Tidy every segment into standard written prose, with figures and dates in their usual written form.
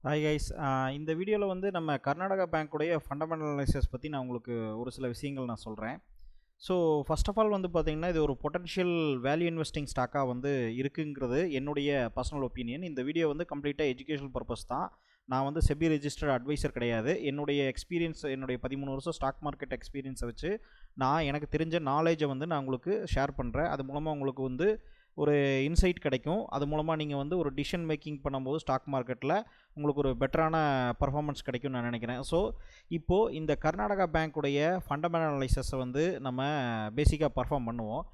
Hi guys. இந்த வீடியோவில் வந்து நம்ம கர்நாடகா பேங்க்குடைய ஃபண்டமெண்டல் அனாலிசிஸ் பற்றி நான் உங்களுக்கு ஒரு சில விஷயங்கள் நான் சொல்கிறேன். ஸோ ஃபர்ஸ்ட் ஆஃப் ஆல் வந்து பார்த்திங்கன்னா இது ஒரு பொட்டன்ஷியல் வேல்யூ இன்வெஸ்டிங் ஸ்டாக்காக வந்து இருக்குங்கிறது என்னுடைய பர்சனல் ஒப்பீனியன். இந்த வீடியோ வந்து கம்ப்ளீட்டாக எஜுகேஷனல் பர்பஸ் தான். நான் வந்து செபி ரெஜிஸ்டர்ட் அட்வைசர் கிடையாது. என்னுடைய எக்ஸ்பீரியன்ஸ், என்னுடைய 13 வருஷம் ஸ்டாக் மார்க்கெட் எக்ஸ்பீரியன்ஸை வச்சு நான் எனக்கு தெரிஞ்ச நாலேஜை வந்து நான் உங்களுக்கு ஷேர் பண்ணுறேன். அது மூலமாக உங்களுக்கு வந்து ஒரு இன்சைட் கிடைக்கும். அது மூலமாக நீங்கள் வந்து ஒரு டிசிஷன் மேக்கிங் பண்ணும்போது ஸ்டாக் மார்க்கெட்டில் உங்களுக்கு ஒரு பெட்டரான பர்ஃபார்மன்ஸ் கிடைக்கும்னு நான் நினைக்கிறேன். ஸோ இப்போது இந்த கர்நாடகா பேங்க்குடைய ஃபண்டமெண்டல் அனாலிசிஸை வந்து நம்ம பேசிக்காக பர்ஃபார்ம் பண்ணுவோம்.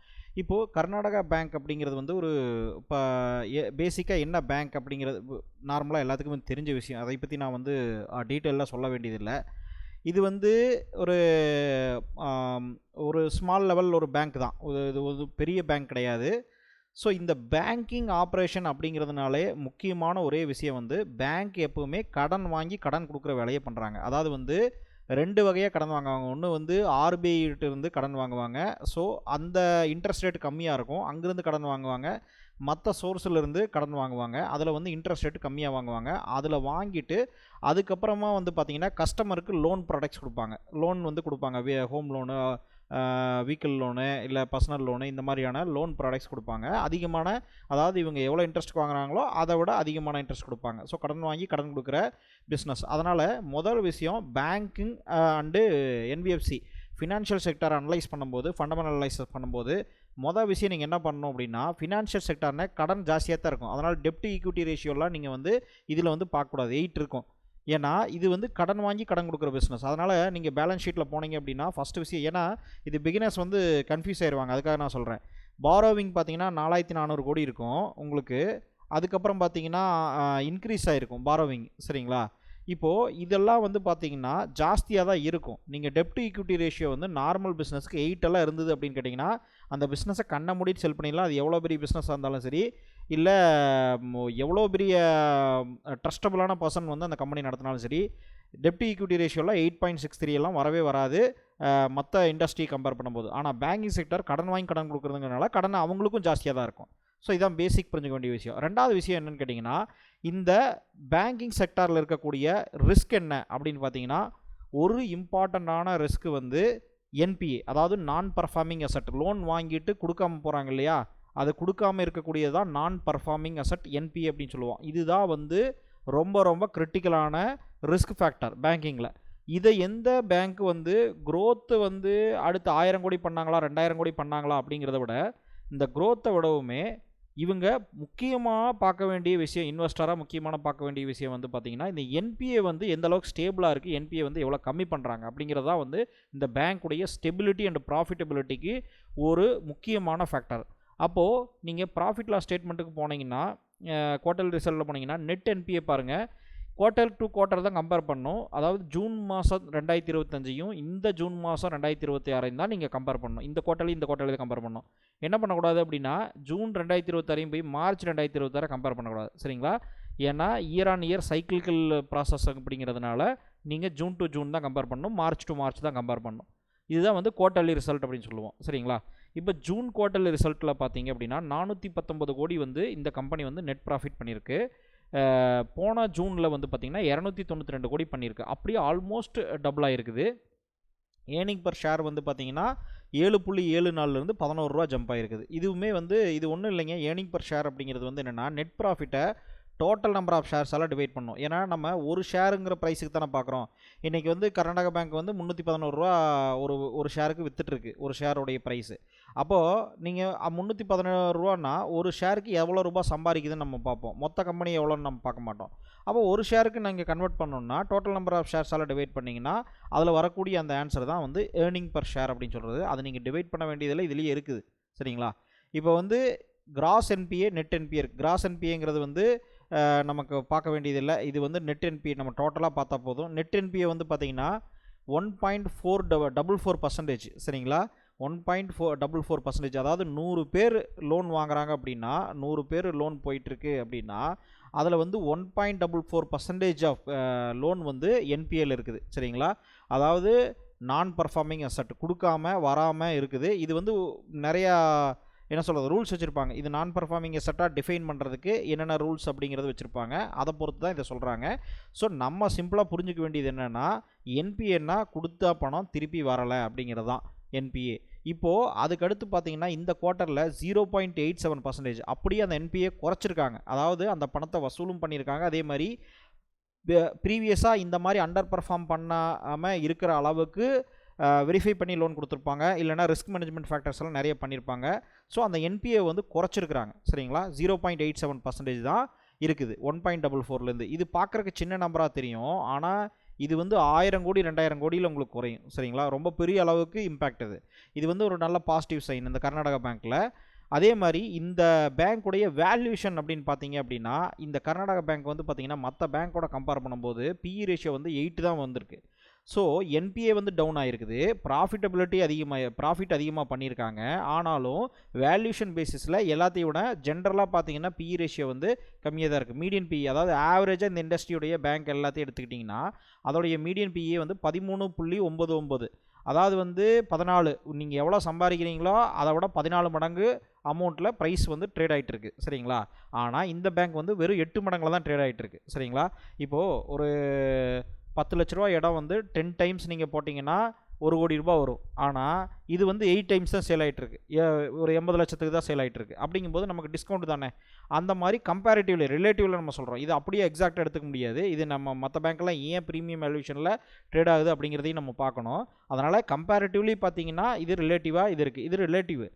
இப்போது கர்நாடகா பேங்க் அப்படிங்கிறது வந்து ஒரு இப்போ பேசிக்காக என்ன பேங்க் அப்படிங்கிறது நார்மலாக எல்லாத்துக்குமே தெரிஞ்ச விஷயம். அதை பற்றி நான் வந்து டீட்டெயிலாக சொல்ல வேண்டியதில்லை. இது வந்து ஒரு ஒரு ஸ்மால் லெவல் ஒரு பேங்க் தான். இது ஒரு பெரிய பேங்க் கிடையாது. ஸோ இந்த பேங்கிங் ஆப்ரேஷன் அப்படிங்கிறதுனாலே முக்கியமான ஒரே விஷயம் வந்து பேங்க் எப்போவுமே கடன் வாங்கி கடன் கொடுக்குற வேலையை பண்ணுறாங்க. அதாவது வந்து 2 வகையாக கடன் வாங்குவாங்க. ஒன்று வந்து ஆர்பிஐ இருந்து கடன் வாங்குவாங்க. ஸோ அந்த இன்ட்ரெஸ்ட் ரேட் கம்மியாக இருக்கும், அங்கேருந்து கடன் வாங்குவாங்க. மற்ற சோர்ஸிலிருந்து கடன் வாங்குவாங்க, அதில் வந்து இன்ட்ரெஸ்ட் ரேட் கம்மியாக வாங்குவாங்க. அதில் வாங்கிட்டு அதுக்கப்புறமா வந்து பார்த்திங்கன்னா கஸ்டமருக்கு லோன் ப்ராடக்ட்ஸ் கொடுப்பாங்க. லோன் வந்து கொடுப்பாங்க, ஹோம் லோனு, வீக்கிள் லோனு, இல்லை பர்சனல் லோனு, இந்த மாதிரியான லோன் ப்ராடக்ட்ஸ் கொடுப்பாங்க. அதிகமான, அதாவது இவங்க எவ்வளோ இன்ட்ரெஸ்ட் வாங்குறாங்களோ அதை விட அதிகமான இன்ட்ரெஸ்ட் கொடுப்பாங்க. ஸோ கடன் வாங்கி கடன் கொடுக்குற பிஸ்னஸ். அதனால் முதல் விஷயம் banking and NBFC financial sector analyse பண்ணும்போது, ஃபண்டமெண்டல் அனலைஸ் பண்ணும்போது மொதல் விஷயம் நீங்கள் என்ன பண்ணணும் அப்படின்னா, ஃபினான்ஷியல் செக்டர்னே கடன் ஜாஸ்தியாக தான் இருக்கும். அதனால் டெப்ட் ஈக்விட்டி ரேஷியோலாம் நீங்கள் வந்து இதில் வந்து பார்க்கக்கூடாது, 8 இருக்கும். ஏன்னா இது வந்து கடன் வாங்கி கடன் கொடுக்குற பிஸ்னஸ். அதனால் நீங்கள் பேலன்ஸ் ஷீட்டில் போனீங்க அப்படின்னா ஃபஸ்ட்டு விஷயம், ஏன்னா இது பிகினர்ஸ் வந்து கன்ஃபியூஸ் ஆயிடுவாங்க, அதுக்காக நான் சொல்கிறேன். பாரோவிங் பார்த்தீங்கன்னா 4400 கோடி இருக்கும் உங்களுக்கு. அதுக்கப்புறம் பார்த்தீங்கன்னா இன்க்ரீஸ் ஆகிருக்கும் பாரோவிங், சரிங்களா? இப்போது இதெல்லாம் வந்து பார்த்தீங்கன்னா ஜாஸ்தியாக தான் இருக்கும். நீங்கள் டெப்ட் ஈக்விட்டி ரேஷியோ வந்து நார்மல் பிஸ்னஸ்க்கு 8 எல்லாம் இருந்தது அப்படின்னு கேட்டிங்கன்னா அந்த பிஸ்னஸை கண்ணை மூடிட்டு செல் பண்ணிடலாம். அது எவ்வளோ பெரிய பிஸ்னஸாக இருந்தாலும் சரி, இல்லை எவ்வளோ பெரிய ட்ரஸ்டபுளான பர்சன் வந்து அந்த கம்பெனி நடத்தினாலும் சரி, டெப்ட் ஈக்விட்டி ரேஷியோவில் 8.63 எல்லாம் வரவே வராது மற்ற இண்டஸ்ட்ரியை கம்பேர் பண்ணும்போது. ஆனால் பேங்கிங் செக்டர் கடன் வாங்கி கடன் கொடுக்குறதுங்கிறனால கடன் அவங்களுக்கும் ஜாஸ்தியாக தான் இருக்கும். ஸோ இதான் பேசிக் புரிஞ்சுக்க வேண்டிய விஷயம். ரெண்டாவது விஷயம் என்னென்னு கேட்டிங்கன்னா, இந்த பேங்கிங் செக்டாரில் இருக்கக்கூடிய ரிஸ்க் என்ன அப்படின்னு பார்த்தீங்கன்னா, ஒரு இம்பார்ட்டண்ட்டான ரிஸ்க் வந்து என்பிஏ, அதாவது நான் பர்ஃபார்மிங் அசட். லோன் வாங்கிட்டு கொடுக்காம போகிறாங்க இல்லையா, அது கொடுக்காமல் இருக்கக்கூடியதான் நான் பர்ஃபார்மிங் அசட், என்பிஏ அப்படின்னு சொல்லுவோம். இதுதான் வந்து ரொம்ப ரொம்ப கிரிட்டிக்கலான ரிஸ்க் ஃபேக்டர் பேங்கிங்கில். இதை எந்த பேங்க் வந்து க்ரோத்து வந்து அடுத்து 1000 கோடி பண்ணாங்களா 2000 கோடி பண்ணாங்களா அப்படிங்கிறத விட, இந்த க்ரோத்தை விடவுமே இவங்க முக்கியமாக பார்க்க வேண்டிய விஷயம், இன்வெஸ்டராக முக்கியமான பார்க்க வேண்டிய விஷயம் வந்து பார்த்திங்கன்னா, இந்த என்பிஏ வந்து எந்த அளவுக்கு ஸ்டேபிளாக இருக்குது, என்பிஏ வந்து எவ்வளோ கம்மி பண்ணுறாங்க அப்படிங்கிறதா வந்து இந்த பேங்க்குடைய ஸ்டெபிலிட்டி அண்ட் ப்ராஃபிட்டபிலிட்டிக்கு ஒரு முக்கியமான ஃபேக்டர். அப்போது நீங்கள் ப்ராஃபிட் லாஸ் ஸ்டேட்மெண்ட்டுக்கு போனீங்கன்னா, குவார்ட்டர்லி ரிசல்ட்டில் போனீங்கன்னா நெட் என்பிஏ பாருங்கள், குவார்ட்டர் டு குவார்ட்டர் தான் கம்பேர் பண்ணணும். அதாவது ஜூன் மாதம் 2025 இந்த ஜூன் மாதம் 2026 தான் நீங்கள் கம்பேர் பண்ணணும். இந்த குவார்ட்டர்லி தான் கம்பேர் பண்ணணும். என்ன பண்ணக்கூடாது அப்படின்னா, ஜூன் 2026 போய் மார்ச் 2026 கம்பேர் பண்ணக்கூடாது, சரிங்களா? ஏன்னா year on year cyclical process அப்படிங்கிறதுனால நீங்கள் ஜூன் டு ஜூன் தான் கம்பேர் பண்ணணும், மார்ச் டு மார்ச் தான் கம்பேர் பண்ணணும். இதுதான் வந்து குவார்ட்டர்லி ரிசல்ட் அப்படின்னு சொல்லுவோம், சரிங்களா? இப்போ ஜூன் குவார்ட்டர்லி ரிசல்ட்டில் பார்த்தீங்க அப்படின்னா 419 கோடி வந்து இந்த கம்பெனி வந்து நெட் ப்ராஃபிட் பண்ணியிருக்கு. போன ஜூனில் வந்து பார்த்திங்கன்னா 292 கோடி பண்ணியிருக்கு. அப்படியே ஆல்மோஸ்ட் டபுள் ஆகிருக்குது. ஏர்னிங் பர் ஷேர் வந்து பார்த்திங்கன்னா 7.74லேருந்து 11 ரூபா ஜம்ப் ஆகிருக்குது. இதுவுமே வந்து இது ஒன்றும் இல்லைங்க. ஏர்னிங் பர் ஷேர் அப்படிங்கிறது வந்து என்னென்னா, நெட் ப்ராஃபிட்டை டோட்டல் நம்பர் ஆஃப் ஷேர்ஸால் டிவைட் பண்ணணும். ஏன்னா நம்ம ஒரு ஷேருங்கிற ப்ரைஸுக்கு தானே பார்க்குறோம். இன்றைக்கி வந்து கர்நாடகா பேங்க் வந்து 311 ரூபா ஒரு ஷேருக்கு விற்றுட்டுருக்கு, ஒரு ஷேருடைய ப்ரைஸு. அப்போது நீங்கள் 311 ரூபான்னா ஒரு ஷேருக்கு எவ்வளோ ரூபா சம்பாதிக்குதுன்னு நம்ம பார்ப்போம், மொத்த கம்பெனி எவ்வளோன்னு நம்ம பார்க்க மாட்டோம். அப்போ ஒரு ஷேருக்கு நீங்கள் கன்வெர்ட் பண்ணணும்னா டோட்டல் நம்பர் ஆஃப் ஷேர்ஸால் டிவைட் பண்ணிங்கன்னா அதில் வரக்கூடிய அந்த ஆன்சர் தான் வந்து ஏர்னிங் பர் ஷேர் அப்படின்னு சொல்கிறது. அதை நீங்கள் டிவைட் பண்ண வேண்டியதில் இதுலேயே இருக்குது, சரிங்களா? இப்போ வந்து கிராஸ் என்பிஏ, நெட் என்பிஏ இருக்குது. கிராஸ் என்பிஏங்கிறது வந்து நமக்கு பார்க்க வேண்டியதில்லை. இது வந்து நெட் என்பிஏ நம்ம டோட்டலாக பார்த்தா போதும். நெட் என்பிஏ வந்து பார்த்திங்கன்னா 1.444%, சரிங்களா? 1.444%. அதாவது 100 பேர் லோன் வாங்குறாங்க அப்படின்னா, 100 பேர் லோன் போயிட்டுருக்கு அப்படின்னா அதில் வந்து 1.44% ஆஃப் லோன் வந்து என்பிஏல இருக்குது, சரிங்களா? அதாவது நான் பர்ஃபார்மிங் அசட் கொடுக்காம வராமல் இருக்குது. இது வந்து நிறையா என்ன சொல்கிறது ரூல்ஸ் வச்சுருப்பாங்க. இது நான் பர்ஃபார்மிங் அசெட்டாக டிஃபைன் பண்ணுறதுக்கு என்னென்ன ரூல்ஸ் அப்படிங்கிறது வச்சுருப்பாங்க. அதை பொறுத்து தான் இதை சொல்கிறாங்க. ஸோ நம்ம சிம்பிளாக புரிஞ்சுக்க வேண்டியது என்னென்னா, என்பிஏன்னா கொடுத்த பணம் திருப்பி வரலை அப்படிங்கிறது தான் என்பிஏ. இப்போது அதுக்கடுத்து பார்த்தீங்கன்னா இந்த குவார்ட்டரில் 0.87% அப்படியே அந்த என்பிஏ குறைச்சிருக்காங்க. அதாவது அந்த பணத்தை வசூலும் பண்ணியிருக்காங்க. அதே மாதிரி ப்ரீவியஸாக இந்த மாதிரி அண்டர் பர்ஃபார்ம் பண்ணாமல் இருக்கிற அளவுக்கு வெரிஃபை பண்ணி லோன் கொடுத்துருப்பாங்க. இல்லைனா ரிஸ்க் மேனேஜ்மெண்ட் ஃபேக்டர்ஸ் எல்லாம் நிறைய பண்ணியிருப்பாங்க. ஸோ அந்த என்பிஏ வந்து குறைச்சிருக்கிறாங்க. சரிங்களா, 0.87% தான் இருக்குது 1.44லேருந்து. இது பார்க்குறக்கு சின்ன நம்பராக தெரியும். ஆனால் இது வந்து 1000 கோடி 2000 கோடியில் உங்களுக்கு குறையும். சரிங்களா, ரொம்ப பெரிய அளவுக்கு இம்பேக்ட் இது. இது வந்து ஒரு நல்ல பாசிட்டிவ் சைன் இந்த கர்நாடகா பேங்க்கில். அதே மாதிரி இந்த பேங்க்குடைய வேல்யூஷன் அப்படின்னு பார்த்தீங்க அப்படின்னா, இந்த கர்நாடகா பேங்க் வந்து பார்த்தீங்கன்னா மற்ற பேங்க்கோட கம்பேர் பண்ணும்போது பிஇ ரேஷியோ வந்து 8 தான் வந்திருக்கு. ஸோ என்பிஏ வந்து டவுன் ஆகிருக்குது. ப்ராஃபிட்டபிலிட்டி ப்ராஃபிட் அதிகமாக பண்ணியிருக்காங்க. ஆனாலும் வேல்யூஷன் பேசிஸில் எல்லாத்தையும் விட ஜென்ரலாக பார்த்தீங்கன்னா பிஇ ரேஷியோ வந்து கம்மியாக தான் இருக்குது. மீடியன் பிஇ, அதாவது ஆவரேஜாக இந்த இண்டஸ்ட்ரியுடைய பேங்க் எல்லாத்தையும் எடுத்துக்கிட்டிங்கன்னா அதோடைய மீடியன் பிஇ வந்து 13.99. அதாவது வந்து 14, நீங்கள் எவ்வளோ சம்பாதிக்கிறீங்களோ அதை விட 14 மடங்கு அமௌண்ட்டில் ப்ரைஸ் வந்து ட்ரேட் ஆகிட்டு இருக்குது. சரிங்களா, ஆனால் இந்த பேங்க் வந்து வெறும் 8 மடங்கில் தான் ட்ரேட் ஆகிட்டு இருக்குது. சரிங்களா, இப்போது ஒரு 10 லட்ச ரூபா இடம் வந்து 10 டைம்ஸ் நீங்கள் போட்டிங்கன்னா 1 கோடி ரூபா வரும். ஆனால் இது வந்து 8 டைம்ஸ் தான் சேல் ஆகிட்டுருக்கு. ஒரு 80 லட்சத்துக்கு தான் சேல் ஆகிட்டுருக்கு. அப்படிங்கும்போது நமக்கு டிஸ்கவுண்ட் தானே. அந்த மாதிரி கம்பேரிட்டிவ்லி ரிலேட்டிவ்ல நம்ம சொல்கிறோம். இது அப்படியே எக்ஸாக்டாக எடுத்துக்க முடியாது. இது நம்ம மற்ற பேங்க்கெலாம் ஏன் ப்ரீமியம் வேல்யூஷனில் ட்ரேட் ஆகுது அப்படிங்கிறதையும் நம்ம பார்க்கணும். அதனால் கம்பேரிட்டிவ்லி பார்த்தீங்கன்னா இது ரிலேட்டிவாக இது இருக்குது, இது ரிலேட்டிவ்.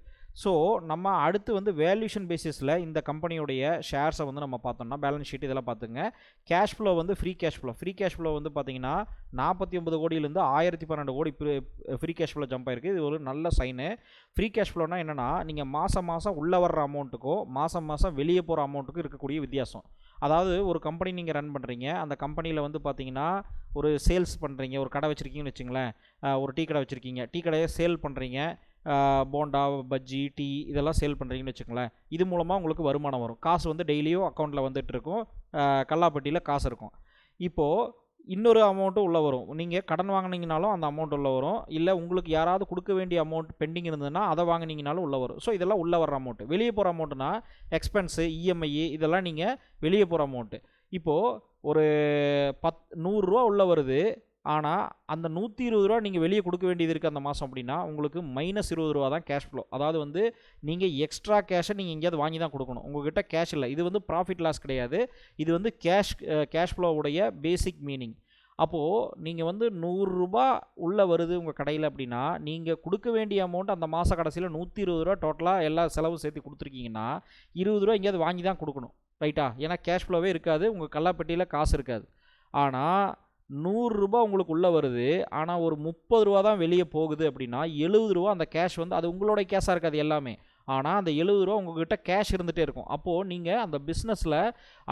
ஸோ நம்ம அடுத்து வந்து வேல்யூஷன் பேசிஸில் இந்த கம்பெனியுடைய ஷேர்ஸை வந்து நம்ம பார்த்தோம்னா பேலன்ஸ் ஷீட் இதெல்லாம் பார்த்துங்க. கேஷ் ஃப்ளோ வந்து ஃப்ரீ கேஷ் ஃப்ளோ வந்து பார்த்தீங்கன்னா 49 கோடியிலேருந்து 1012 கோடி ஃப்ரீ கேஷ் ஃப்ளோ ஜம்ப் ஆயிருக்கு. இது ஒரு நல்ல சைனு. ஃப்ரீ கேஷ் ஃப்ளோனா என்னென்னா, நீங்கள் மாதம் உள்ளே வர்ற அமௌண்ட்டுக்கும் மாதம் வெளியே போகிற அமௌண்ட்டுக்கும் இருக்கக்கூடிய வித்தியாசம். அதாவது ஒரு கம்பெனி நீங்கள் ரன் பண்ணுறீங்க, அந்த கம்பெனியில் வந்து பார்த்தீங்கன்னா ஒரு சேல்ஸ் பண்ணுறீங்க, ஒரு கடை வச்சுருக்கீங்கன்னு வச்சுங்களேன். ஒரு டீ கடை வச்சுருக்கீங்க, டீ கடையை சேல் பண்ணுறீங்க. போண்டா, பஜ்ஜி, டீ இதெல்லாம் சேல் பண்ணுறீங்கன்னு வச்சுக்கோங்களேன். இது மூலமாக உங்களுக்கு வருமானம் வரும். காசு வந்து டெய்லியும் அக்கௌண்ட்டில் வந்துட்டு இருக்கும். கல்லாப்பட்டியில் காசு இருக்கும். இப்போது இன்னொரு அமௌண்ட்டும் உள்ளே வரும். நீங்கள் கடன் வாங்கினீங்கனாலும் அந்த அமௌண்ட் உள்ளே வரும். இல்லை உங்களுக்கு யாராவது கொடுக்க வேண்டிய அமௌண்ட் பெண்டிங் இருந்ததுன்னா அதை வாங்கினீங்கனாலும் உள்ளே வரும். ஸோ இதெல்லாம் உள்ளே வர அமௌண்ட்டு. வெளியே போகிற அமௌண்ட்டுனா எக்ஸ்பென்ஸு, இஎம்ஐ இதெல்லாம் நீங்கள் வெளியே போகிற அமௌண்ட்டு. இப்போது ஒரு 100 ரூபா உள்ளே வருது. ஆனால் அந்த 120 ரூபா நீங்கள் வெளியே கொடுக்க வேண்டியது இருக்குது அந்த மாதம். அப்படின்னா உங்களுக்கு -20 ரூபா தான் கேஷ் ஃப்ளோ. அதாவது வந்து நீங்கள் எக்ஸ்ட்ரா கேஷை நீங்கள் எங்கேயாவது வாங்கி தான் கொடுக்கணும். உங்கள்கிட்ட கேஷ் இல்லை. இது வந்து ப்ராஃபிட் லாஸ் கிடையாது. இது வந்து கேஷ் ஃப்ளோவுடைய பேசிக் மீனிங். அப்போது நீங்கள் வந்து 100 ரூபா உள்ளே வருது உங்கள் கடையில் அப்படின்னா, நீங்கள் கொடுக்க வேண்டிய அமௌண்ட் அந்த மாத கடைசியில் 120 ரூபா டோட்டலாக எல்லா செலவும் சேர்த்து கொடுத்துருக்கீங்கன்னா 20 ரூபா எங்கேயாவது வாங்கி தான் கொடுக்கணும். ரைட்டா? ஏன்னா கேஷ் ஃப்ளோவே இருக்காது, உங்கள் கல்லாப்பட்டியில் காசு இருக்காது. ஆனால் 100 ரூபா உங்களுக்கு உள்ளே வருது. ஆனால் ஒரு 30 ரூபா தான் வெளியே போகுது அப்படின்னா 70 ரூபா அந்த கேஷ் வந்து அது உங்களோட கேஷாக இருக்காது எல்லாமே. ஆனால் அந்த 70 ரூபா உங்கள்கிட்ட கேஷ் இருந்துகிட்டே இருக்கும். அப்போது நீங்கள் அந்த பிஸ்னஸில்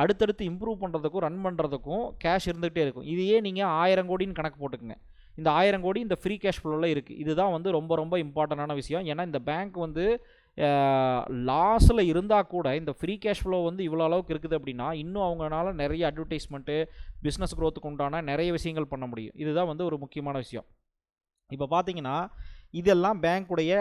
அடுத்தடுத்து இம்ப்ரூவ் பண்ணுறதுக்கும் ரன் பண்ணுறதுக்கும் கேஷ் இருந்துகிட்டே இருக்கும். இதையே நீங்கள் 1000 கோடின்னு கணக்கு போட்டுக்குங்க. இந்த 1000 கோடி இந்த ஃப்ரீ கேஷ் ஃப்ளோவில் இருக்குது. இதுதான் வந்து ரொம்ப ரொம்ப இம்பார்ட்டண்டான விஷயம். ஏன்னா இந்த பேங்க் வந்து லாஸில் இருந்தால் கூட இந்த ஃப்ரீ கேஷ் ஃப்ளோ வந்து இவ்வளோ அளவுக்கு இருக்குது அப்படின்னா இன்னும் அவங்களால நிறைய அட்வர்டைஸ்மெண்ட்டு, பிஸ்னஸ் க்ரோத்துக்கு உண்டான நிறைய விஷயங்கள் பண்ண முடியும். இதுதான் வந்து ஒரு முக்கியமான விஷயம். இப்போ பார்த்தீங்கன்னா இதெல்லாம் பேங்க்குடைய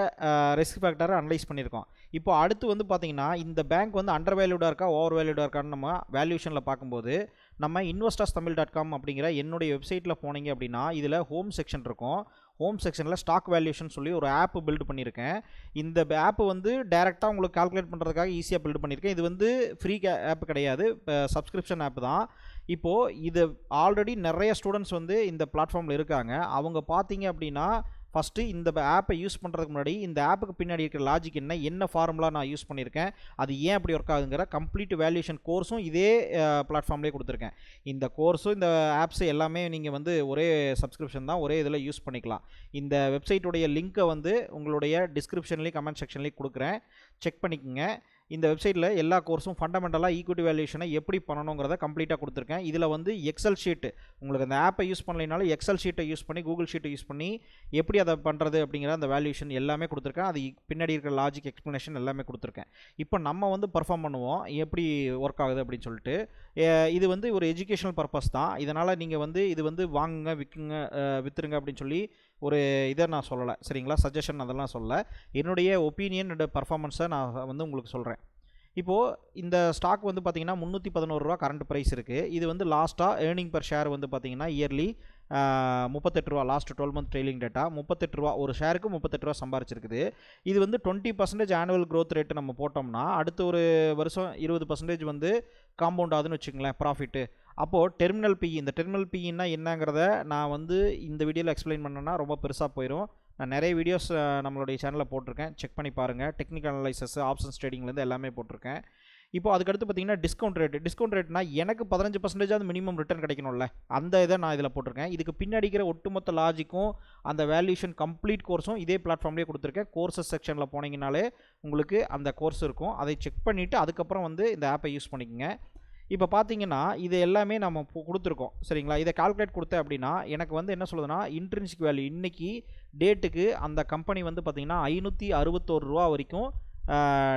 ரிஸ்க் ஃபேக்டரை அனலைஸ் பண்ணியிருக்கோம். இப்போ அடுத்து வந்து பார்த்தீங்கன்னா இந்த பேங்க் வந்து அண்டர் வேல்யூடாக இருக்கா, ஓவர் வேல்யூடாக இருக்கான்னு நம்ம வேல்யூஷனில் பார்க்கும்போது நம்ம investors.tamil.com அப்படிங்கிற என்னுடைய வெப்சைட்டில் போனீங்க அப்படின்னா இதில் ஹோம் செக்ஷன் இருக்கும். ஹோம் செக்ஷனில் ஸ்டாக் வேல்யூஷன் சொல்லி ஒரு ஆப் பில்டு பண்ணியிருக்கேன். இந்த ஆப் வந்து டைரெக்டாக உங்களுக்கு கால்குலேட் பண்ணுறதுக்காக ஈஸியாக பில்டு பண்ணியிருக்கேன். இது வந்து ஃப்ரீ ஆப் கிடையாது, சப்ஸ்கிரிப்ஷன் ஆப் தான். இப்போது இது ஆல்ரெடி நிறைய ஸ்டூடெண்ட்ஸ் வந்து இந்த பிளாட்ஃபார்மில் இருக்காங்க. அவங்க பார்த்தீங்க அப்படின்னா ஃபஸ்ட்டு இந்த ஆப்பை யூஸ் பண்ணுறதுக்கு முன்னாடி இந்த ஆப்புக்கு பின்னாடி இருக்கிற லாஜிக் என்ன ஃபார்முலா நான் யூஸ் பண்ணியிருக்கேன், அது ஏன் அப்படி ஒர்க் ஆகுதுங்கிற கம்ப்ளீட் வேல்யூஷன் கோர்ஸும் இதே பிளாட்ஃபார்ம்லேயே கொடுத்துருக்கேன். இந்த கோர்ஸும் இந்த ஆப்ஸ் எல்லாமே நீங்கள் வந்து ஒரே சப்ஸ்கிரிப்ஷன் தான், ஒரே இதில் யூஸ் பண்ணிக்கலாம். இந்த வெப்சைட்டுடைய லிங்க்கை வந்து உங்களுடைய டிஸ்கிரிப்ஷன்லேயும் கமெண்ட் செக்ஷன்லேயும் கொடுக்குறேன், செக் பண்ணிக்கோங்க. இந்த வெப்சைட்டில் எல்லா கோர்ஸும் ஃபண்டமெண்டலாக ஈக்விட்டி வேல்யூஷனை எப்படி பண்ணணுங்கிறத கம்ப்ளீட்டாக கொடுத்துருக்கேன். இதில் வந்து எக்ஸல் ஷீட்டு உங்களுக்கு அந்த ஆப்பை யூஸ் பண்ணலைனாலும் எக்ஸல் ஷீட்டை யூஸ் பண்ணி கூகுள் ஷீட்டை யூஸ் பண்ணி எப்படி அதை பண்ணுறது அப்படிங்கிற அந்த வேல்யூஷன் எல்லாமே கொடுத்துருக்கேன். அது பின்னாடி இருக்கிற லாஜிக் எக்ஸ்ப்ளனேஷன் எல்லாமே கொடுத்துருக்கேன். இப்போ நம்ம வந்து பர்ஃபார்ம் பண்ணுவோம் எப்படி ஒர்க் ஆகுது அப்படின்னு சொல்லிட்டு. இது வந்து ஒரு எஜுகேஷனல் பர்பஸ் தான். இதனால் நீங்கள் வந்து இது வந்து வாங்குங்க, விற்றுருங்க அப்படின்னு சொல்லி ஒரு இதை நான் சொல்லலை, சரிங்களா, சஜஷன் அதெல்லாம் சொல்லலை. என்னுடைய ஒப்பீனியன் அண்ட் பர்ஃபார்மன்ஸை நான் வந்து உங்களுக்கு சொல்கிறேன். இப்போது இந்த ஸ்டாக் வந்து பார்த்திங்கன்னா 311 ரூபா கரண்ட் ப்ரைஸ் இருக்குது. இது வந்து லாஸ்ட்டாக ஏர்னிங் பர் ஷேர் வந்து பார்த்திங்கன்னா இயர்லி 38 ரூபா, லாஸ்ட் 12 மந்த் ட்ரெயிலிங் டேட்டா 38 ரூபா, ஒரு ஷேருக்கு 38 ரூபா சம்பாரிச்சிருக்குது. இது வந்து 20% ஆனுவல் க்ரோத் ரேட்டு நம்ம போட்டோம்னா அடுத்த ஒரு வருஷம் 20% வந்து காம்பவுண்ட் ஆகுதுன்னு வச்சுங்களேன் ப்ராஃபிட்டு. அப்போது டெர்மினல் பிஇ, இந்த டெர்மினல் பிஇன்னா என்னங்கிறத நான் வந்து இந்த வீடியோவில் எக்ஸ்பிளைன் பண்ணேன்னா ரொம்ப பெருசாக போயிடும். நான் நிறைய வீடியோஸ் நம்மளுடைய சேனலில் போட்டிருக்கேன், செக் பண்ணி பாருங்கள். டெக்னிக்கல் அனலைசஸ், ஆப்ஷன்ஸ் ட்ரேடிங்லேருந்து எல்லாமே போட்டிருக்கேன். இப்போ அதுக்கடுத்து பார்த்தீங்கன்னா டிஸ்கவுண்ட் ரேட்னா எனக்கு 15% மினிமம் ரிட்டர்ன் கிடைக்கணும்ல, அந்த இதை நான் இதில் போட்டிருக்கேன். இதுக்கு பின்னாடிக்கிற ஒட்டுமொத்த லாஜிக்கும் அந்த வேல்யூஷன் கம்ப்ளீட் கோர்ஸும் இதே பிளாட்ஃபார்ம்லேயே கொடுத்துருக்கேன். கோர்சஸ் செக்ஷனில் போனீங்கனாலே உங்களுக்கு அந்த கோர்ஸ் இருக்கும். அதை செக் பண்ணிவிட்டு அதுக்கப்புறம் வந்து இந்த ஆப்பை யூஸ் பண்ணிக்கோங்க. இப்போ பார்த்தீங்கன்னா இது எல்லாமே நம்ம கொடுத்துருக்கோம், சரிங்களா. இதை கால்குலேட் கொடுத்தேன் அப்படின்னா எனக்கு வந்து என்ன சொல்லுதுன்னா இன்ட்ரின்சிக் வேல்யூ இன்றைக்கி டேட்டுக்கு அந்த கம்பெனி வந்து பார்த்திங்கன்னா 561 ரூபா வரைக்கும்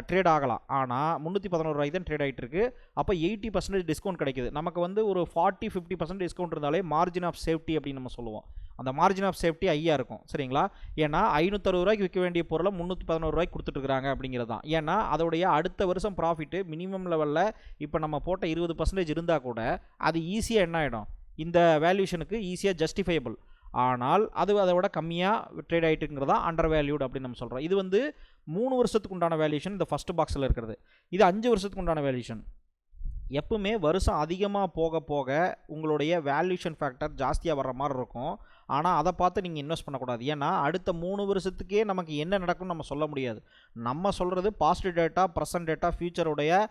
ட்ரேட் ஆகலாம். ஆனால் 311 ரூபாய்க்கு தான் ட்ரேட் ஆகிட்டு இருக்குது. அப்போ 80% டிஸ்கவுண்ட் கிடைக்குது. நமக்கு வந்து ஒரு 40-50% டிஸ்கவுண்ட் இருந்தாலே மார்ஜின் ஆஃப் சேஃப்டி அப்படின்னு நம்ம சொல்லுவோம். அந்த மார்ஜின் ஆஃப் சேஃப்டி ஐயா இருக்கும், சரிங்களா. ஏன்னா 560 ரூபாய்க்கு விற்க வேண்டிய பொருளை 311 ரூபாய்க்கு கொடுத்துட்ருக்காங்க அப்படிங்கிறது தான். ஏன்னா அதோடைய அடுத்த வருஷம் ப்ராஃபிட்டு மினிமம் லெவலில் இப்போ நம்ம போட்ட 20% இருந்தால் கூட அது ஈஸியாக என்ன ஆகிடும், இந்த வேல்யூஷனுக்கு ஈஸியாக ஜஸ்டிஃபையபிள். ஆனால் அது அதை விட கம்மியாக ட்ரேட் ஆகிட்டுங்கிறதா அண்டர் வேல்யூட் அப்படின்னு நம்ம சொல்கிறோம். இது வந்து 3 வருஷத்துக்கு உண்டான வேல்யூஷன் இந்த ஃபஸ்ட்டு பாக்ஸில் இருக்கிறது. இது 5 வருஷத்துக்கு உண்டான வேல்யூஷன். எப்பவுமே வருஷம் அதிகமாக போக போக உங்களுடைய வேல்யூஷன் ஃபேக்டர் ஜாஸ்தியாக வர்ற மாதிரி இருக்கும். ஆனால் அதை பார்த்து நீங்கள் இன்வெஸ்ட் பண்ணக்கூடாது. ஏன்னா அடுத்த 3 வருஷத்துக்கே நமக்கு என்ன நடக்கும்னு நம்ம சொல்ல முடியாது. நம்ம சொல்கிறது பாஸ்ட் டேட்டா, ப்ரெசன்ட் டேட்டா, ஃபியூச்சருடைய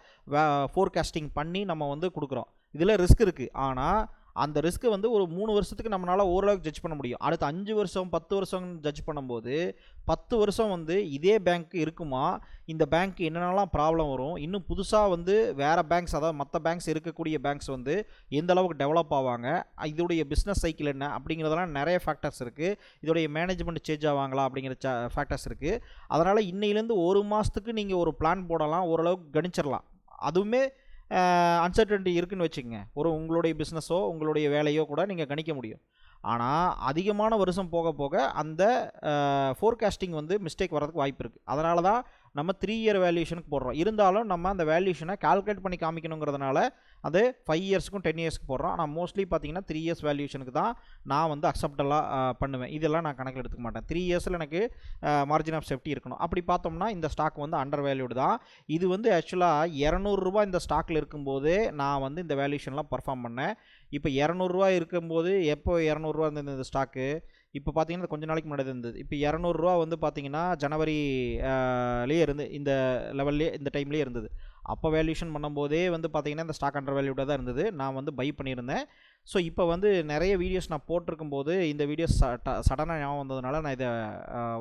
ஃபோர்காஸ்டிங் பண்ணி நம்ம வந்து கொடுக்குறோம். இதில் ரிஸ்க் இருக்குது. ஆனால் அந்த ரிஸ்க்கை வந்து ஒரு 3 வருஷத்துக்கு நம்மளால் ஓரளவுக்கு ஜட்ஜ் பண்ண முடியும். அடுத்த 5 வருஷம் 10 வருஷம் ஜட்ஜ் பண்ணும்போது 10 வருஷம் வந்து இதே பேங்க் இருக்குமா, இந்த பேங்க் என்னென்னலாம் ப்ராப்ளம் வரும், இன்னும் புதுசாக வந்து வேறு பேங்க்ஸ், அதாவது மற்ற பேங்க்ஸ் இருக்கக்கூடிய பேங்க்ஸ் வந்து எந்த அளவுக்கு டெவலப் ஆவாங்க, இதோடைய பிஸ்னஸ் சைக்கிள் என்ன அப்படிங்கிறதெல்லாம் நிறைய ஃபேக்டர்ஸ் இருக்குது. இதோடைய மேனேஜ்மெண்ட் சேஞ்ச் ஆவாங்களா அப்படிங்கிற ஃபேக்டர்ஸ் இருக்குது. அதனால் இன்னையிலேருந்து ஒரு மாதத்துக்கு நீங்கள் ஒரு பிளான் போடலாம், ஓரளவுக்கு கணிச்சிடலாம். அதுவுமே அன்சர்டனிட்டி இருக்குதுன்னு வச்சுக்கோங்க. உங்களுடைய பிஸ்னஸோ உங்களுடைய வேலையோ கூட நீங்கள் கணிக்க முடியும். ஆனால் அதிகமான வருஷம் போக போக அந்த ஃபோர்காஸ்டிங் வந்து மிஸ்டேக் வரதுக்கு வாய்ப்பு இருக்குது. அதனால தான் நம்ம 3 இயர் வேல்யூஷனுக்கு போடுறோம். இருந்தாலும் நம்ம அந்த வேல்யூஷனை கால்குலேட் பண்ணி காமிக்கணுங்கிறதுனால அது 5 இயர்ஸுக்கும் 10 இயர்ஸ்க்கு போடுறோம். ஆனால் மோஸ்ட்லி பார்த்தீங்கன்னா 3 இயர்ஸ் வேல்யூஷனுக்கு தான் நான் வந்து அக்செப்டலாக பண்ணுவேன். இதெல்லாம் நான் கணக்கில் எடுத்துக்க மாட்டேன். 3 இயர்ஸில் எனக்கு மார்ஜின் ஆஃப் சேஃப்டி இருக்கணும். அப்படி பார்த்தோம்னா இந்த ஸ்டாக் வந்து அண்டர் வேல்யூடு தான். இது வந்து ஆக்சுவலாக 200 ரூபா இந்த ஸ்டாக்கில் இருக்கும்போதே நான் வந்து இந்த வேல்யூஷன்லாம் பர்ஃபார்ம் பண்ணேன். இப்போ 200 ரூபா இருக்கும்போது எப்போ 200 ரூபா இருந்தது இந்த ஸ்டாக்கு, இப்போ பார்த்தீங்கன்னா கொஞ்சம் நாளைக்கு முன்னாடி இருந்தது. இப்போ 200 ரூபா வந்து பார்த்தீங்கன்னா ஜனவரிலேயே இருந்து இந்த லெவல்லே இந்த டைம்லேயே இருந்தது. அப்போ வேல்யூஷன் பண்ணும்போதே வந்து பார்த்தீங்கன்னா இந்த ஸ்டாக் அண்டர் வேல்யூடாக தான் இருந்தது. நான் வந்து பை பண்ணியிருந்தேன். ஸோ இப்போ வந்து நிறைய வீடியோஸ் நான் போட்டிருக்கும்போது இந்த வீடியோஸ் சடனாக ஞாபகம் வந்ததுனால நான் இதை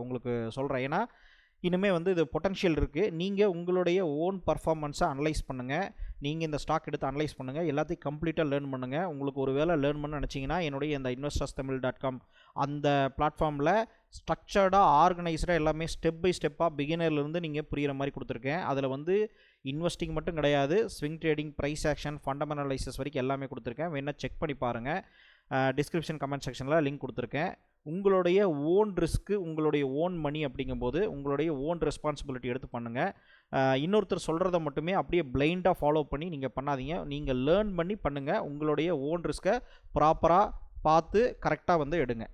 உங்களுக்கு சொல்கிறேன். ஏன்னா இனிமேல் வந்து இது பொட்டன்ஷியல் இருக்குது. நீங்கள் உங்களுடைய ஓன் பர்ஃபார்மன்ஸை அனலைஸ் பண்ணுங்கள். நீங்கள் இந்த ஸ்டாக் எடுத்து அனலைஸ் பண்ணுங்கள். எல்லாத்தையும் கம்ப்ளீட்டாக லேர்ன் பண்ணுங்கள். உங்களுக்கு ஒரு வேளை லேர்ன் பண்ண நினச்சிங்கன்னா என்னுடைய இந்த investorstamil.com அந்த பிளாட்ஃபார்மில் ஸ்ட்ரக்சர்டாக ஆர்கனைஸ்டாக எல்லாமே ஸ்டெப் பை ஸ்டெப்பாக பிகினர்லேருந்து நீங்கள் புரிகிற மாதிரி கொடுத்துருக்கேன். அதில் வந்து இன்வெஸ்டிங் மட்டும் கிடையாது, swing trading, price action, fundamental analysis வரைக்கும் எல்லாமே கொடுத்துருக்கேன். வேணா செக் பண்ணி பாருங்கள். டிஸ்கிரிப்ஷன் கமெண்ட் செக்ஷனில் லிங்க் கொடுத்துருக்கேன். உங்களுடைய ஓன் ரிஸ்க்கு, உங்களுடைய ஓன் மணி அப்படிங்கும்போது உங்களுடைய ஓன் ரெஸ்பான்சிபிலிட்டி எடுத்து பண்ணுங்கள். இன்னொருத்தர் சொல்கிறத மட்டுமே அப்படியே பிளைண்டாக ஃபாலோ பண்ணி நீங்கள் பண்ணாதீங்க. நீங்கள் லேர்ன் பண்ணி பண்ணுங்கள். உங்களுடைய ஓன் ரிஸ்க்கை ப்ராப்பராக பார்த்து கரெக்டாக வந்து எடுங்க.